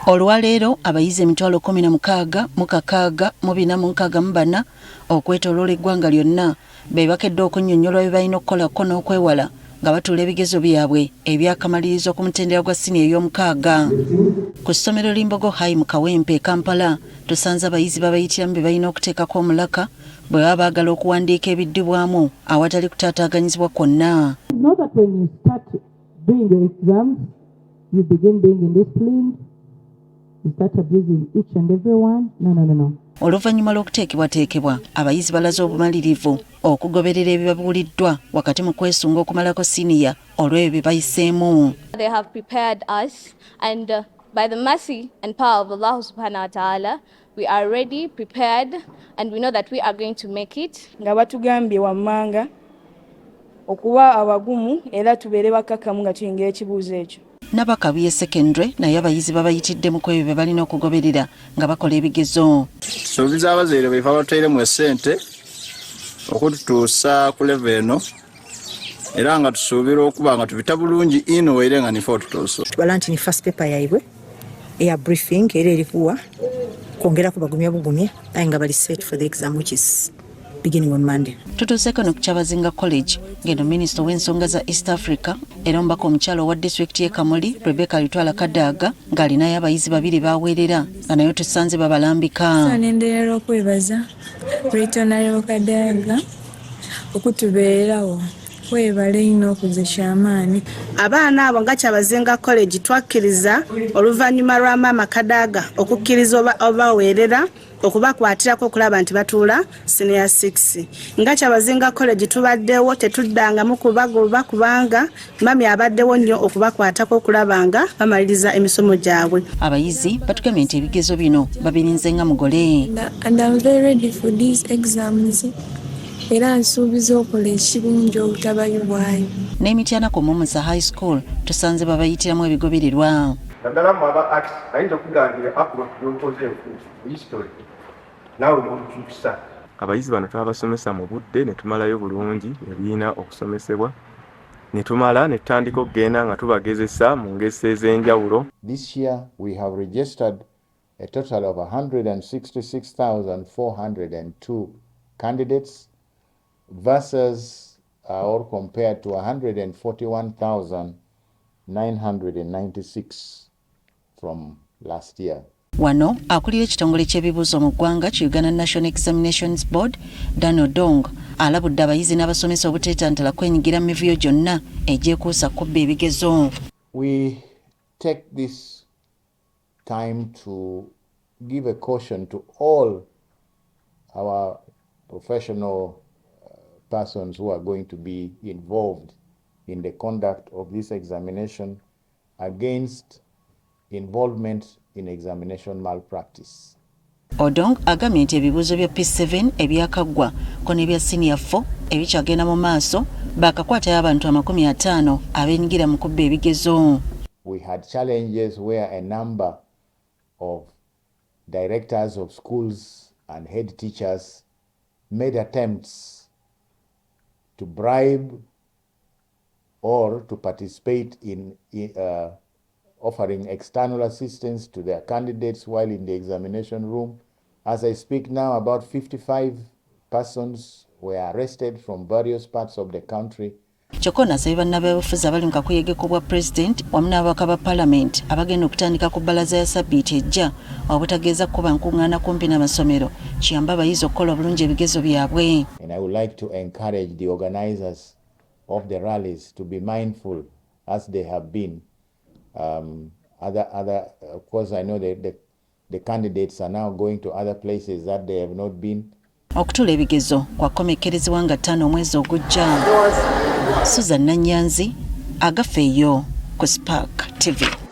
Olwaleero abayizi emitwalo 16 mu kakaaga mu 464 okwetooloola eggwanga lyonna be bakedde okunnyonnyola bye balina okukolako n'okwewala nga batuula ebigezo byabwe ebyakamalirizo ku mutendera gwa siniya ey'omukaaga. Ku ssomero Limbogo High mu Kawempe e Kampala tusanze abayizi babayitiramu be balina okuteekako omulaka bwe baba baagala okuwandiika ebiddibwamu awatali kutaataaganyizibwa kwonna. You begin being indisciplined, you start abusing each and everyone. No. Oluvannyuma lw'okuteekebwateekebwa abayizi balaza obumalirivu okugoberera ebibabuuliddwa wakati mu kwesunga okumalako siniya olw'ebyo bye bayiseemu. They have prepared us and by the mercy and power of Allah subhanahu wa ta'ala we are ready, prepared and we know that we are going to make it. Nga batugambye wammanga okuba abagumu era tubeere bakakamu nga tuyingira ekibuuzo ekyo. Nabakabiye secondary naye abayizi babayitiddemu ku ebyo bye balina okugoberera nga bakola ebigezo. Tusuubiza abazaire baife abatwairemu essente okututuusa ku level eno era nga tusuubira okuba nga tubita bulungi ino era nga nife otutuusa. Tubala nti ni first paper yaibwe eya briefing era erikuwa kwongera kubagumya bugumye aye nga bali set for the exam which is beginning on Monday. Tutuuseko ne ku Kyabazinga College ngeno minisita w'ensonga za East Africa era omubaka omukyalo wa disitulikiti y'e Kamuli Rebecca Lutwala Kadaga ng'alinayo abayizi 2 baweerera nga nayo tusanze babalambika. Nenderera okwebaza Lutwala Kadaga okutubeerawo kwebale ino okuzesha amaani. Abaana abo nga Kyabazinga College twakkiriza oluvannyuma lwa maama Kadaga okukkiriza obaweerera okubakwatirako okulaba nti batuula senior 6. Nga Kyabazinga College tubaddewo tetuddangamu kubagoba kubanga mami abaddewo nnyo okubakwatako okulaba nga bamaliriza emisomo gyabwe. Abayizi batugambye nti ebigezo bino babirinze nga mugole. And I'm very ready for these exams. Era nsuubiza okola ekirungi obutabayibwayo. N'emityana ku Mumusa High School tusanze babayitiramu ebigobererwa. Naddala mu aba arts ayinza okugambira akuba by'okoze mu history nawe n'okukyusa. Abayizi bano twabasomesa mu budde ne tumalayo bulungi ebiina okusomesebwa ne tumala ne tutandika okugenda nga tubagezesa mu ngesi ez'enjawulo. This year we have registered a total of 166,402 candidates versus or compared to 141,996 from last year. Wano akulira ekitongole ky'ebibuuzo mu ggwanga Uganda National Examinations Board Daniel Odongo alabudde abayizi n'abasomesa obuteetantala kwenyigira mu mivuyo gyonna egyekuusa kubba ebigezo. We take this time to give a caution to all our professional persons who are going to be involved in the conduct of this examination against involvement in examination malpractice. Odong agambye nti ebibuuzo bya P7 ebyakaggwa ko n'ebya senior 4 ebikyagenda mu maaso bakakwatayo abantu 50 abenyigira mu kubba ebigezo. We had challenges where a number of directors of schools and head teachers made attempts to bribe or to participate in offering external assistance to their candidates while in the examination room. As I speak now, about 55 persons were arrested from various parts of the country. Chokona asabye bannabyabufuzi abali mu kakuyege k'obwa President wamu n'ababaka ba Parliament abagenda okutandika ku balaza ya Sabbiiti ejja obutageeza kuba nkuŋŋaana kumpi n'amasomero kiyamba abayizi okukola bulungi ebigezo byabwe. And I would like to encourage the organizers of the rallies to be mindful as they have been. Of course, I know the candidates are now going to other places that they have not been. Okutuula ebigezo kwakomekkerezebwa nga 5 omwezi ogujja. Susan Nanyanzi agafeeyo ku Spark TV.